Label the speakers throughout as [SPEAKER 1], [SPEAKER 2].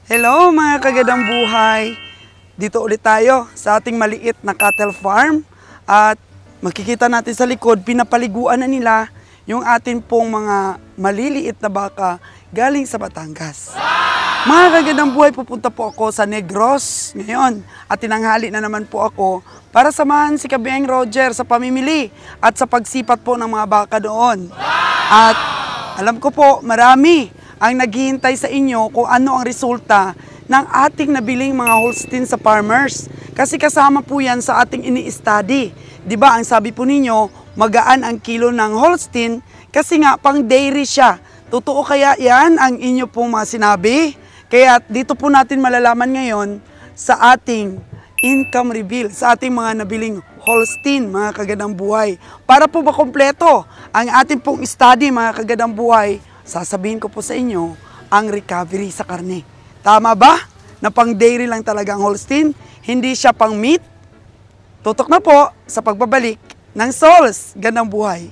[SPEAKER 1] Hello mga kagadang buhay! Dito ulit tayo sa ating maliit na cattle farm at makikita natin sa likod, pinapaliguan na nila yung atin pong mga maliliit na baka galing sa Batangas. Mga kagadang buhay, pupunta po ako sa Negros ngayon at tinanghali na naman po ako para samahan si Kabieng Roger sa pamimili at sa pagsipat po ng mga baka doon. At alam ko po, marami ang naghihintay sa inyo kung ano ang resulta ng ating nabiling mga Holstein sa farmers. Kasi kasama po yan sa ating ini-study. Diba, ang sabi po ninyo, magaan ang kilo ng Holstein kasi nga pang dairy siya. Totoo kaya yan ang inyo pong mga sinabi? Kaya dito po natin malalaman ngayon sa ating income reveal, sa ating mga nabiling Holstein, mga kagadang buhay. Para po makompleto ang ating pong study, mga kagadang buhay, sasabihin ko po sa inyo ang recovery sa karne. Tama ba? Na pang dairy lang talaga ang Holstein, hindi siya pang meat? Tutok na po sa pagbabalik ng Sols Gandang Buhay.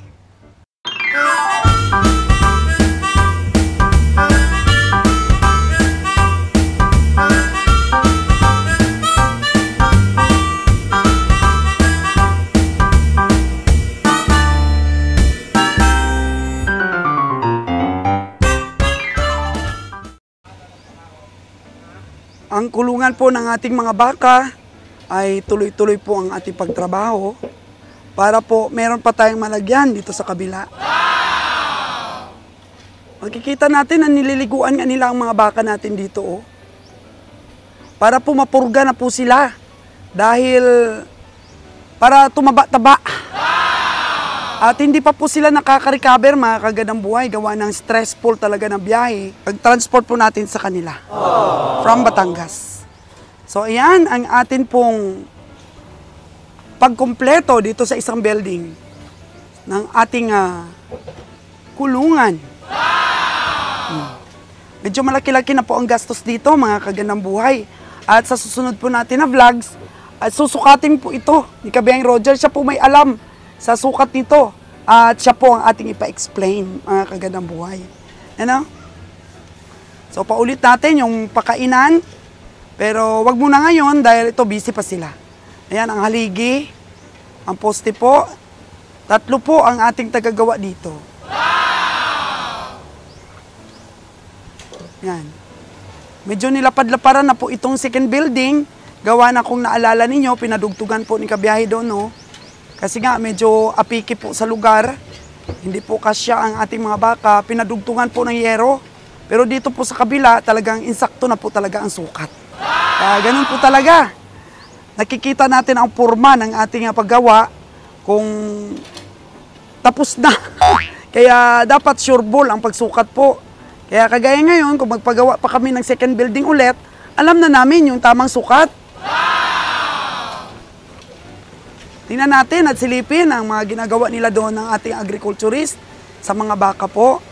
[SPEAKER 1] Ang kulungan po ng ating mga baka ay tuloy-tuloy po ang ating pagtrabaho para po meron pa tayong malagyan dito sa kabila. Makikita natin na nililiguan nga nila ang mga baka natin dito. Oh. Para po mapurga na po sila dahil para tumaba-taba. At hindi pa po sila nakaka-recover, mga kagadang buhay, gawa ng stressful talaga na biyahe. Pag-transport po natin sa kanila from Batangas. So ayan ang atin pong pagkumpleto dito sa isang building ng ating kulungan. Medyo malaki-laki na po ang gastos dito, mga kagandang buhay. At sa susunod po natin na vlogs, at susukatin po ito ni Kabieng Roger. Siya po may alam sa sukat nito. At siya po ang ating ipa-explain, mga kagandang buhay. Ano? So paulit natin yung pakainan. Pero wag muna ngayon dahil ito busy pa sila. Ayan ang haligi, ang poste po. 3 po ang ating tagagawa dito. Yan. Medyo nilapad-laparan na po itong second building. Gawa na kung naalala ninyo, pinadugtugan po ni Kabiyahe doon, no? Kasi nga medyo apiki po sa lugar. Hindi po kasya ang ating mga baka. Pinadugtungan po ng yero. Pero dito po sa kabila, talagang insakto na po talaga ang sukat. Ganun po talaga. Nakikita natin ang forma ng ating paggawa kung tapos na. Kaya dapat sure ball ang pagsukat po. Kaya kagaya ngayon, kung magpagawa pa kami ng second building ulit, alam na namin yung tamang sukat. Tingnan natin at silipin ang mga ginagawa nila doon ng ating agriculturist sa mga baka po.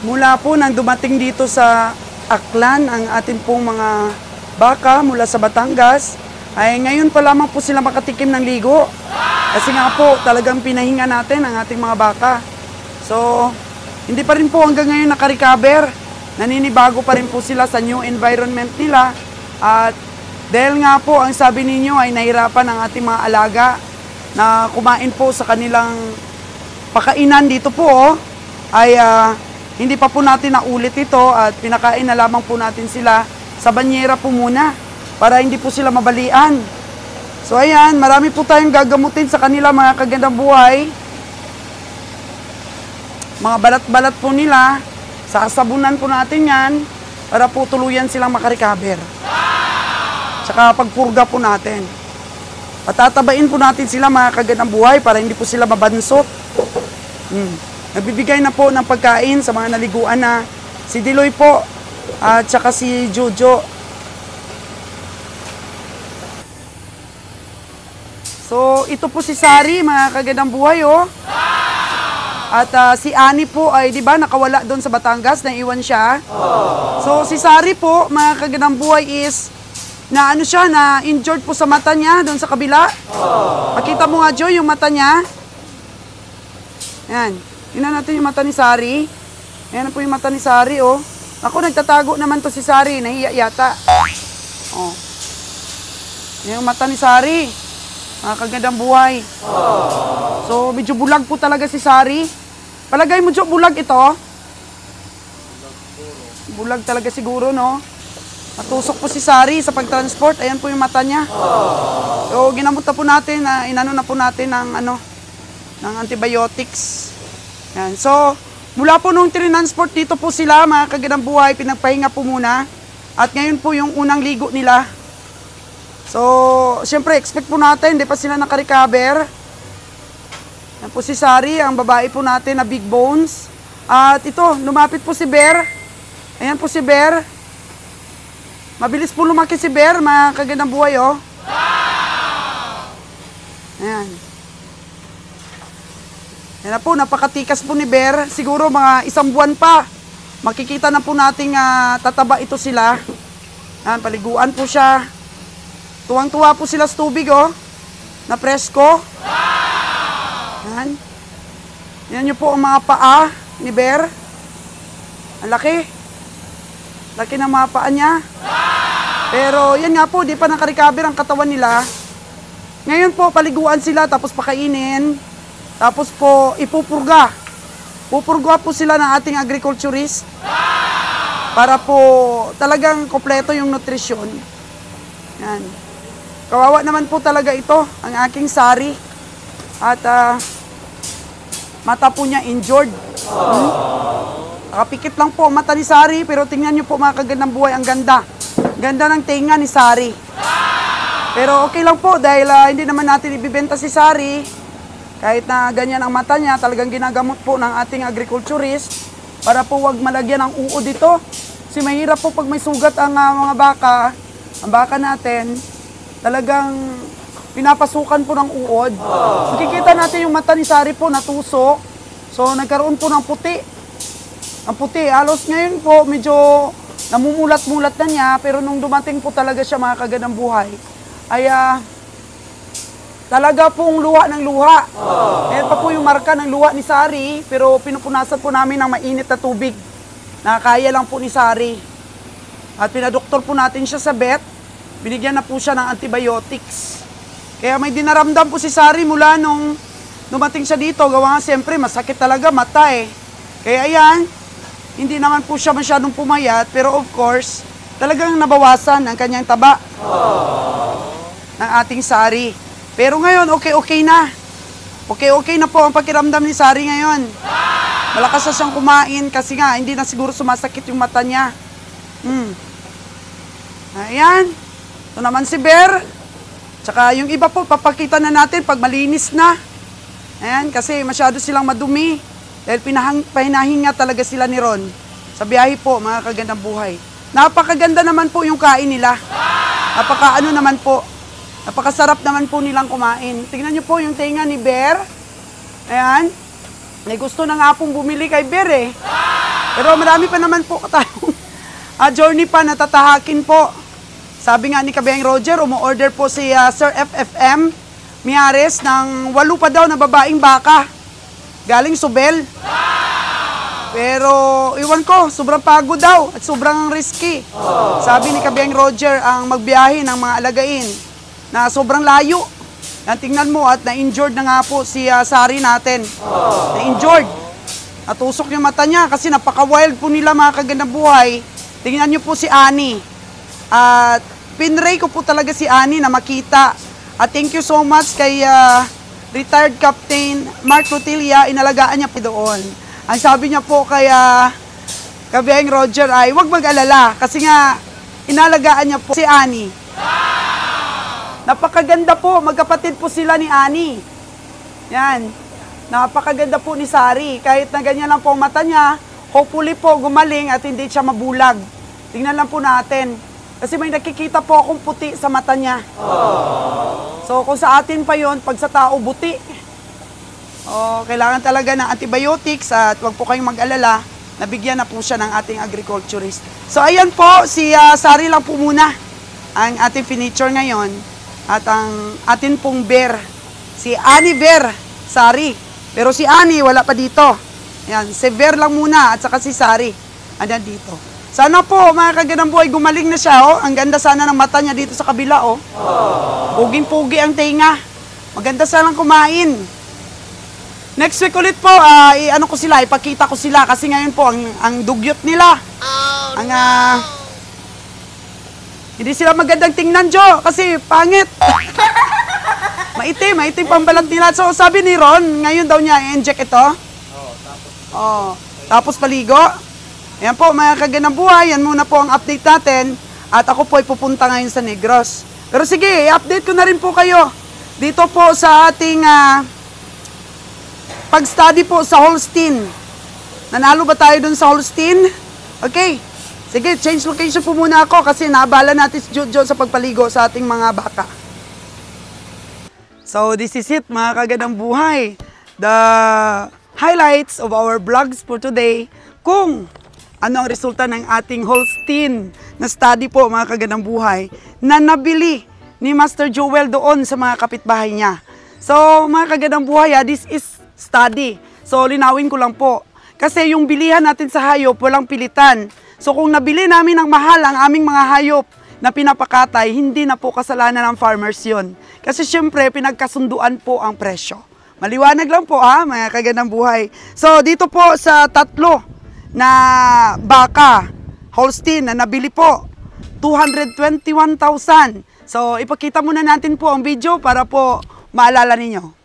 [SPEAKER 1] Mula po nang dumating dito sa Aklan ang ating pong mga baka mula sa Batangas, ay ngayon pa lamang po sila makatikim ng ligo. Kasi nga po talagang pinahinga natin ang ating mga baka. So, hindi pa rin po hanggang ngayon nakarecover. Naninibago pa rin po sila sa new environment nila. At dahil nga po, ang sabi ninyo ay nahirapan ang ating mga alaga na kumain po sa kanilang pakainan dito po, ay hindi pa po natin naulit ito at pinakain na lamang po natin sila sa banyera po muna para hindi po sila mabalian. So ayan, marami po tayong gagamutin sa kanila, mga kagandang buhay. Mga balat-balat po nila, sasabunan po natin yan para po tuluyan silang makarecover. Tsaka pagpurga po natin. Patatabain po natin sila, mga kagandang buhay, para hindi po sila mabansot. Nagbibigay na po ng pagkain sa mga naliguan na si Diloy po at tsaka si Jojo. So ito po si Sari, mga kagandang buhay, oh. At si Ani po ay, di ba, nakawala doon sa Batangas, naiwan siya. So si Sari po, mga kagandang buhay, is na ano siya, na injured po sa mata niya doon sa kabila. Makita mo nga, Joy, yung mata niya. Yan. Tingnan natin yung mata ni Sari. Ayan po yung mata ni Sari, oh. Ako, nagtatago naman to si Sari. Nahiya yata. Oh. Ayan yung mata ni Sari. Kagandang buhay. So, medyo bulag po talaga si Sari. Palagay mo, Jo, bulag ito. Bulag talaga siguro, no? Natusok po si Sari sa pagtransport. Ayan po yung mata niya. So, ginamot na po natin, inano na po natin ng antibiotics. Ayan. So, mula po nung transport dito po sila, mga kagandang buhay, pinagpahinga po muna. At ngayon po yung unang ligo nila. So, siyempre, expect po natin, hindi pa sila nakarecover. Yan po si Sari, ang babae po natin na big bones. At ito, lumapit po si Bear. Ayan po si Bear. Mabilis po lumaki si Bear, mga kagandang buhay, oh. Ayan. Yan na po, napakatikas po ni Bear. Siguro mga 1 buwan pa. Makikita na po nating tataba ito sila. Yan, paliguan po siya. Tuwang-tuwa po sila sa tubig, oh. Na presko. Yan. Yan nyo po ang mga paa ni Bear. Ang laki. Laki ng mga paa niya. Pero yan nga po, di pa nakarecover ang katawan nila. Ngayon po, paliguan sila, tapos pakainin. Tapos po, ipupurga. Pupurga po sila ng ating agriculturist. Para po talagang kompleto yung nutrisyon. Yan. Kawawa naman po talaga ito, ang aking Sari. At mata po niya injured. Nakapikit lang po ang mata ni Sari, pero tingnan niyo po mga kagandang buhay, ang ganda. Ganda ng tenga ni Sari. Pero okay lang po dahil hindi naman natin ibibenta si Sari. Kahit na ganyan ang mata niya, talagang ginagamot po ng ating agriculturist para po wag malagyan ng uod dito. Kasi mahirap po pag may sugat ang mga baka, ang baka natin, talagang pinapasukan po ng uod. Makikita natin yung mata ni Sari po natusok. So nagkaroon po ng puti. Ang puti, halos ngayon po medyo namumulat-mulat na niya, pero nung dumating po talaga siya mga kagandang buhay, ay talaga pong luha ng luha. Ayan pa po yung marka ng luha ni Sari, pero pinupunasan po namin ng mainit na tubig na kaya lang po ni Sari. At pinadoktor po natin siya sa vet, binigyan na po siya ng antibiotics. Kaya may dinaramdam po si Sari mula nung dumating siya dito, gawa nga siyempre masakit talaga mata eh. Kaya ayan, hindi naman po siya masyadong pumayat, pero of course, talagang nabawasan ang kanyang taba ng ating Sari. Pero ngayon, okay na. Okay na po ang pakiramdam ni Sari ngayon. Malakas na siyang kumain kasi nga, hindi na siguro sumasakit yung mata niya. Ayan. Ito naman si Bear. Tsaka yung iba po, papakita na natin pag malinis na. Ayan, kasi masyado silang madumi. Dahil pinahinga talaga sila ni Ron. Sa biyahe po, mga kagandang buhay. Napakaganda naman po yung kain nila. Napakaano naman po. Napakasarap naman po nilang kumain. Tingnan niyo po yung tenga ni Bear. Ayan. May gusto na nga pong bumili kay Bear eh. Pero marami pa naman po tayong journey pa na tatahakin po. Sabi nga ni Kabayang Roger, umu-order po si Sir FFM Miares ng 8 pa daw na babaeng baka. Galing Subel. Pero iwan ko, sobrang pagod daw at sobrang risky. Sabi ni Kabayang Roger ang magbiyahe ng mga alagain na sobrang layo. Yan, tingnan mo at na-injured na nga po si Sari natin. Na-injured. Natusok yung mata niya kasi napaka-wild po nila mga kagandang buhay. Tingnan niyo po si Annie. At pinray ko po talaga si Annie na makita. At thank you so much kay retired Captain Mark Rutilla. Inalagaan niya po doon. Ang sabi niya po kay Kabayang Roger ay huwag mag-alala kasi nga inalagaan niya po si Annie. Napakaganda po, magkapatid po sila ni Annie. Yan. Napakaganda po ni Sari. Kahit na ganyan lang po ang mata niya, hopefully po gumaling at hindi siya mabulag. Tingnan lang po natin. Kasi may nakikita po akong puti sa mata niya. So kung sa atin pa yon, pag sa tao buti. Kailangan talaga ng antibiotics at wag po kayong mag-alala. Nabigyan na po siya ng ating agriculturist. So ayan po, si Sari lang po muna ang ating furniture ngayon. At ang atin pong Bear, si Annie Bear Sari. Pero si Annie wala pa dito. Ayan, si Ver lang muna at saka si Sari. Ayan dito. Sana po, mga kagandang buhay, gumaling na siya, oh. Ang ganda sana ng mata niya dito sa kabila, oh. Puging-pugi ang tenga. Maganda sanang kumain. Next week ulit po, ano ko sila, ipakita ko sila kasi ngayon po ang dugyot nila. Hindi sila magandang tingnan, Jo, kasi pangit. Maitim pambalat nila. So sabi ni Ron, ngayon daw niya i-inject ito. Tapos paligo. Ayan po, mga kagandang buhay, yan muna po ang update natin. At ako po ay pupunta ngayon sa Negros. Pero sige, i-update ko na rin po kayo. Dito po sa ating pag-study po sa Holstein. Nanalo ba tayo dun sa Holstein? Okay. Sige, change location po muna ako kasi naabala natin si Jojo sa pagpaligo sa ating mga baka. So, this is it, mga kagandang buhay. The highlights of our vlogs for today. Kung ano ang resulta ng ating Holstein na study po, mga kagandang buhay, na nabili ni Master Joel doon sa mga kapitbahay niya. So, mga kagandang buhay, this is study. So, linawin ko lang po. Kasi yung bilihan natin sa hayop, walang pilitan. So, kung nabili namin ng mahal ang aming mga hayop na pinapakatay, hindi na po kasalanan ng farmers yun. Kasi syempre, pinagkasunduan po ang presyo. Maliwanag lang po, ha, mga kagandang buhay. So, dito po sa tatlo na baka Holstein na nabili po, 221,000. So, ipakita muna natin po ang video para po maalala ninyo.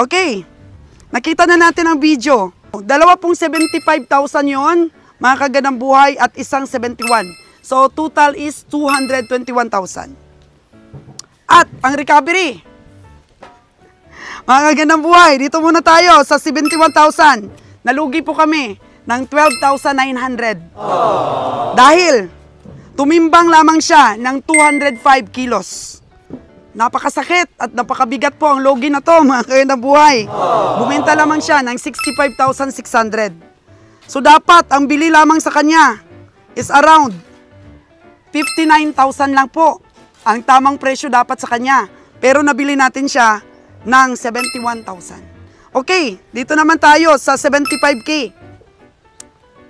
[SPEAKER 1] Okay, nakita na natin ang video. Dalawa pong 75,000 yon, mga kagandang buhay, at isang 71. So, total is 221,000. At ang recovery, mga kagandang buhay, dito muna tayo sa 71,000. Nalugi po kami ng 12,900. Dahil tumimbang lamang siya ng 205 kilos. Napakasakit at napakabigat po ang logi na to, mga kagandang buhay. Bumenta lamang siya ng 65,600. So dapat ang bili lamang sa kanya is around 59,000 lang po. Ang tamang presyo dapat sa kanya. Pero nabili natin siya ng 71,000. Okay, dito naman tayo sa 75K.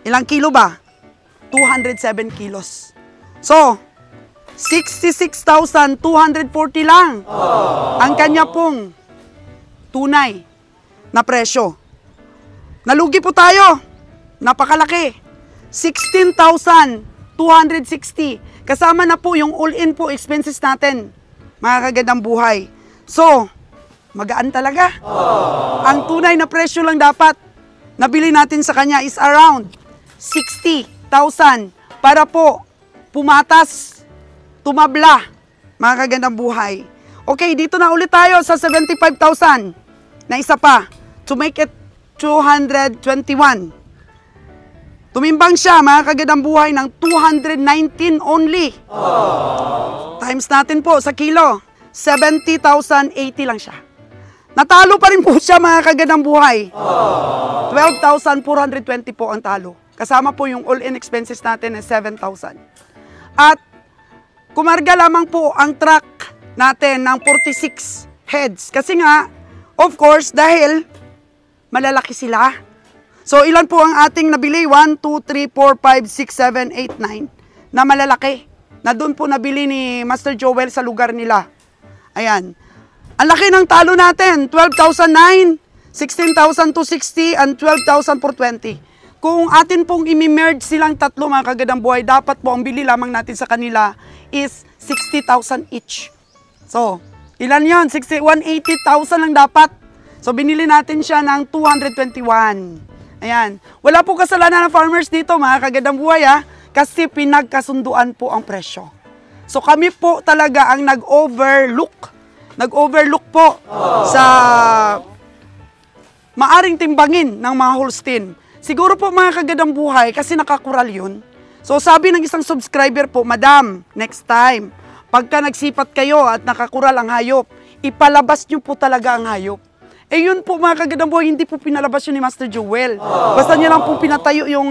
[SPEAKER 1] Ilang kilo ba? 207 kilos. So, 66,240 lang ang kanya pong tunay na presyo. Nalugi po tayo. Napakalaki. 16,260. Kasama na po yung all-in po expenses natin, mga kagandang buhay. So, magaan talaga. Ang tunay na presyo lang dapat nabili natin sa kanya is around 60,440. para po pumatas, tumabla, mga kagandang buhay. Okay, dito na ulit tayo sa 75,000 na isa pa to make it 221. Tumimbang siya, mga kagandang buhay, ng 219 only. Times natin po sa kilo, 70,080 lang siya. Natalo pa rin po siya, mga kagandang buhay. 12,420 po ang talo. Kasama po yung all-in expenses natin na 7,000. At kumarga lamang po ang truck natin ng 46 heads. Kasi nga, of course, dahil malalaki sila. So, ilan po ang ating nabili? 1, 2, 3, 4, 5, 6, 7, 8, 9 na malalaki. Na doon po nabili ni Master Joel sa lugar nila. Ayan. Ang laki ng talo natin. 12,009, 16,260, and 12,420. Kung atin pong imi-merge silang tatlo, mga kagandang buhay, dapat po ang bili lamang natin sa kanila is 60,000 each. So, ilan yon? 180,000 lang dapat. So, binili natin siya ng 221. Ayan. Wala po kasalanan ng farmers dito, mga kagandang buhay, kasi pinagkasunduan po ang presyo. So, kami po talaga ang nag-overlook. Nag-overlook po sa maaring timbangin ng mga Holstein. Siguro po, mga kagandang buhay, kasi nakakural yun. So, sabi ng isang subscriber po, Madam, next time, pagka nagsipat kayo at nakakural ang hayop, ipalabas nyo po talaga ang hayop. Eh yun po, mga kagandang buhay, hindi po pinalabas yun ni Master Joel. Basta niya lang po pinatayo yung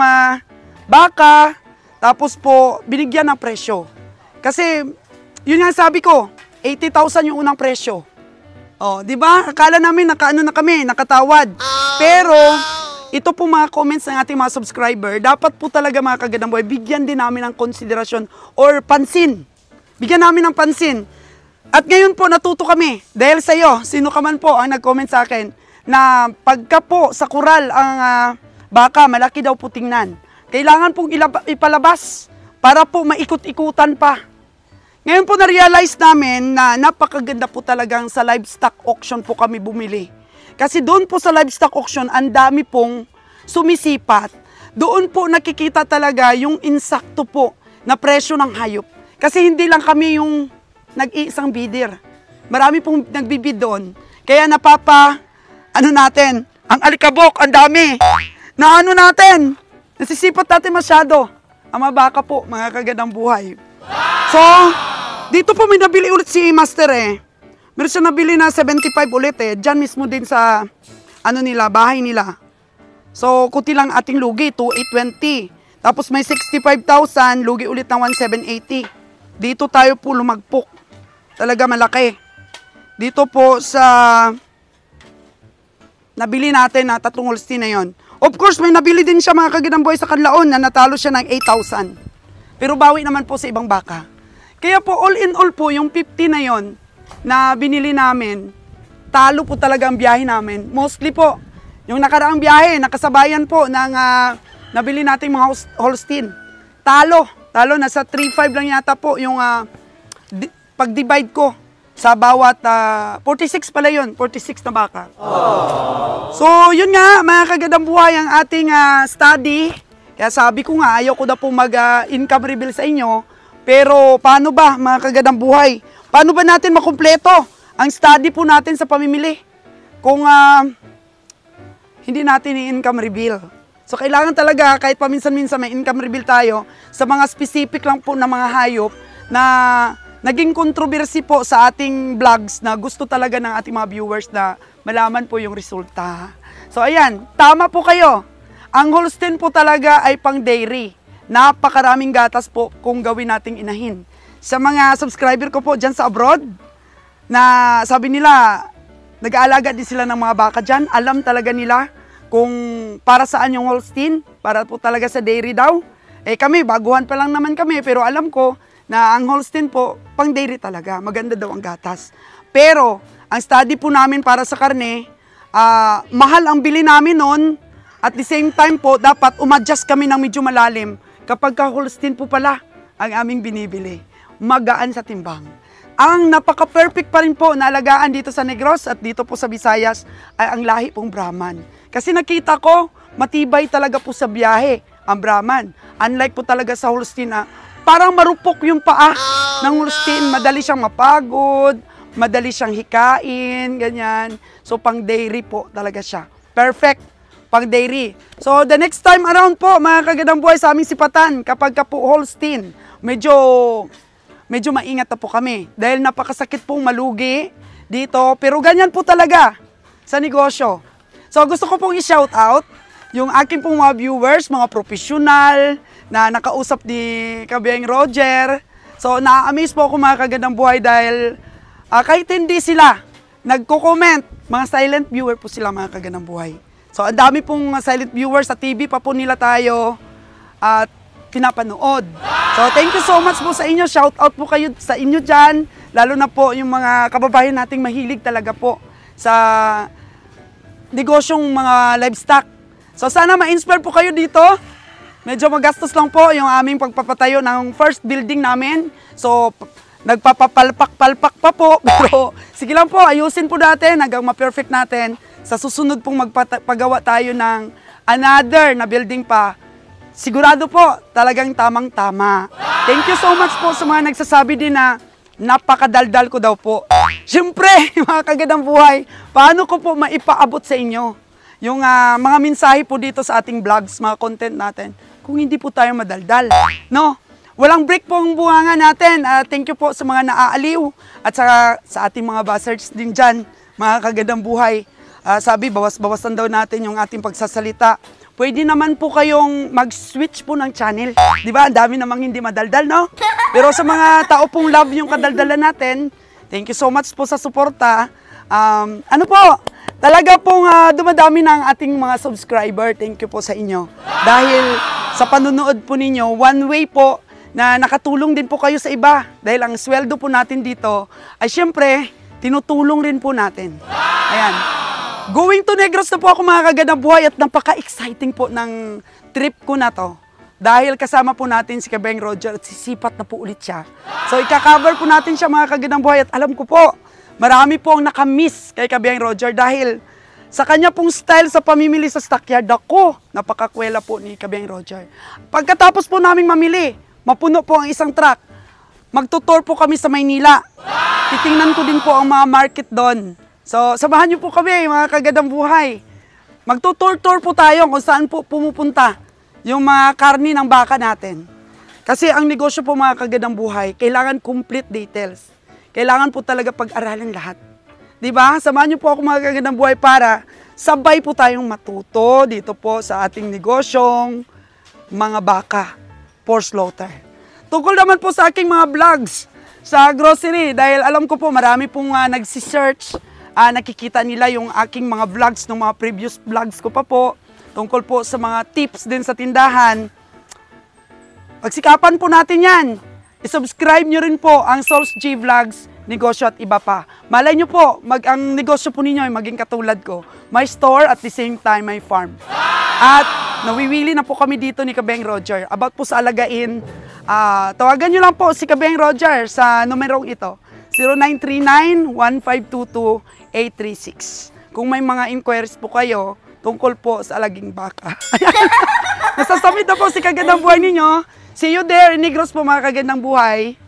[SPEAKER 1] baka, tapos po binigyan ng presyo. Kasi, yun nga sabi ko, 80,000 yung unang presyo. Oh, di ba? Akala namin nakaano na kami, nakatawad. Pero, ito po mga comments ng ating mga subscriber, dapat po talaga, mga kagandang buhay, bigyan din namin ng konsiderasyon or pansin. Bigyan namin ng pansin. At ngayon po, natuto kami, dahil sa iyo, sino ka man po ang nag-comment sa akin, na pagka po sa kural ang baka, malaki daw po tingnan. Kailangan pong ipalabas para po maikot-ikutan pa. Ngayon po na-realize namin na napakaganda po talagang sa livestock auction po kami bumili. Kasi doon po sa livestock auction, ang dami pong sumisipat. Doon po nakikita talaga yung insakto po na presyo ng hayop. Kasi hindi lang kami yung nag-iisang bidder. Marami pong nagbibid doon. Kaya natin, ang alikabok, ang dami. Na ano natin, nasisipat natin masyado. Ang mga baka po, mga kagandang buhay. So, dito po may nabili ulit si Master Meron siya nabili na 75 ulit Diyan mismo din sa, bahay nila. So, kuti lang ating lugi, 2,820. Tapos may 65,000, lugi ulit ng 1,780. Dito tayo po lumagpok. Talaga malaki. Dito po sa nabili natin na 3 Holstein na yon. Of course, may nabili din siya, mga kagandang buhay, sa Kanlaon na natalo siya ng 8,000. Pero bawi naman po sa ibang baka. Kaya po, all in all po, yung 50 na yon na binili namin, talo po talaga ang biyahe namin. Mostly po, yung nakaraang biyahe, nakasabayan po ng nabili nating mga Holstein. Talo, nasa 3,500 lang yata po yung pag-divide ko sa bawat 46 pala yun, 46 na baka. So, yun nga, mga kagandang buhay, ang ating study. Kaya sabi ko nga, ayaw ko na po mag-income reveal sa inyo. Pero, paano ba, mga kagandang buhay? Paano ba natin makumpleto ang study po natin sa pamimili? Kung hindi natin i-income reveal. So, kailangan talaga, kahit paminsan-minsan may income reveal tayo, sa mga specific lang po na mga hayop na naging controversy po sa ating vlogs na gusto talaga ng ating mga viewers na malaman po yung resulta. So ayan, tama po kayo. Ang Holstein po talaga ay pang dairy. Napakaraming gatas po kung gawin nating inahin. Sa mga subscriber ko po dyan sa abroad, na sabi nila, nag-aalaga din sila ng mga baka dyan. Alam talaga nila kung para saan yung Holstein, para po talaga sa dairy daw. Kami, baguhan pa lang naman kami, pero alam ko, na ang Holstein po, pang dairy talaga. Maganda daw ang gatas. Pero, ang study po namin para sa karne, mahal ang bili namin noon. At the same time po, dapat umadjust kami ng medyo malalim. Kapag ka Holstein po pala, ang aming binibili. Magaan sa timbang. Ang napaka-perfect pa rin po na alagaan dito sa Negros at dito po sa Visayas ay ang lahi pong Brahman. Kasi nakita ko, matibay talaga po sa biyahe ang Brahman. Unlike po talaga sa Holstein na parang marupok yung paa ng Holstein. Madali siyang mapagod, madali siyang hikain, ganyan. So, pang dairy po talaga siya. Perfect pang dairy. So, the next time around po, mga kagandang buhay sa aming sipatan, kapag ka po Holstein, medyo maingat na po kami. Dahil napakasakit pong malugi dito. Pero ganyan po talaga sa negosyo. So, gusto ko pong i-shout out yung aking pong mga viewers, mga professional, na nakausap ni Kabeng Roger. So, na-amaze po ako mga kagandang buhay dahil kahit hindi sila nagko-comment, mga silent viewer po sila mga kagandang buhay. So, ang dami pong silent viewers sa TV pa po nila tayo at pinapanood. So, thank you so much po sa inyo. Shout out po kayo sa inyo dyan. Lalo na po yung mga kababayan nating mahilig talaga po sa negosyong mga livestock. So, sana ma-inspire po kayo dito. Medyo magastos lang po yung aming pagpapatayo ng first building namin. So, nagpapapalpak-palpak pa po. Pero, sige lang po, ayusin po natin hanggang ma-perfect natin. Sa susunod pong magpagawa tayo ng another na building pa. Sigurado po, talagang tamang-tama. Thank you so much po sa mga nagsasabi din na napakadaldal ko daw po. Siyempre, mga kagandang buhay, paano ko po maipaabot sa inyo yung mga mensahe po dito sa ating vlogs, mga content natin, kung hindi po tayo madaldal, no? Walang break po ang buhanga natin. Thank you po sa mga naaaliw at sa ating mga buzzers din dyan, mga kagandang buhay. Sabi, bawas-bawasan daw natin yung ating pagsasalita. Pwede naman po kayong mag-switch po ng channel. Di ba? Ang dami namang hindi madaldal, no? Pero sa mga tao pong love yung kadaldalan natin, thank you so much po sa suporta. Ano po? Talaga pong dumadami ng ating mga subscriber. Thank you po sa inyo. Dahil sa panunood po ninyo, one way po na nakatulong din po kayo sa iba. Dahil ang sweldo po natin dito ay syempre, tinutulong rin po natin. Ayan. Going to Negros na po ako mga kagandang buhay at napaka-exciting po ng trip ko na to. Dahil kasama po natin si Kabeng Roger at sisipat na po ulit siya. So ika-cover po natin siya mga kagandang buhay at alam ko po, marami po ang nakamiss kay Kabeng Roger dahil sa kanya pong style sa pamimili sa stockyard, ako, napakakwela po ni Kabeng Roger. Pagkatapos po naming mamili, mapuno po ang isang truck. Magtutour po kami sa Maynila. Titingnan ko din po ang mga market doon. So, samahan niyo po kami, mga kagandang buhay. Magtutour-tour po tayo kung saan po pumupunta yung mga karni ng baka natin. Kasi ang negosyo po mga kagandang buhay, kailangan complete details. Kailangan po talaga pag-aralan lahat. Diba? Samahan niyo po ako mga kagandang buhay para sabay po tayong matuto dito po sa ating negosyong mga baka for slaughter. Tungkol naman po sa aking mga vlogs sa grocery dahil alam ko po marami pong nagsisearch. Nakikita nila yung aking mga vlogs ng mga previous vlogs ko pa po tungkol po sa mga tips din sa tindahan. Pagsikapan po natin yan. I-subscribe nyo rin po ang Souls G Vlogs, Negosyo at Iba Pa. Malay nyo po, ang negosyo po ninyo ay maging katulad ko. My store at the same time my farm. At nawiwili na po kami dito ni Kabeng Roger. About po sa alagain, tawagan nyo lang po si Kabeng Roger sa numerong ito. 0939-1522-836. Kung may mga inquiries po kayo tungkol po sa alaging baka. Nasasamit na po si kagandang buhay ninyo. See you there in Negros po mga kagandang buhay.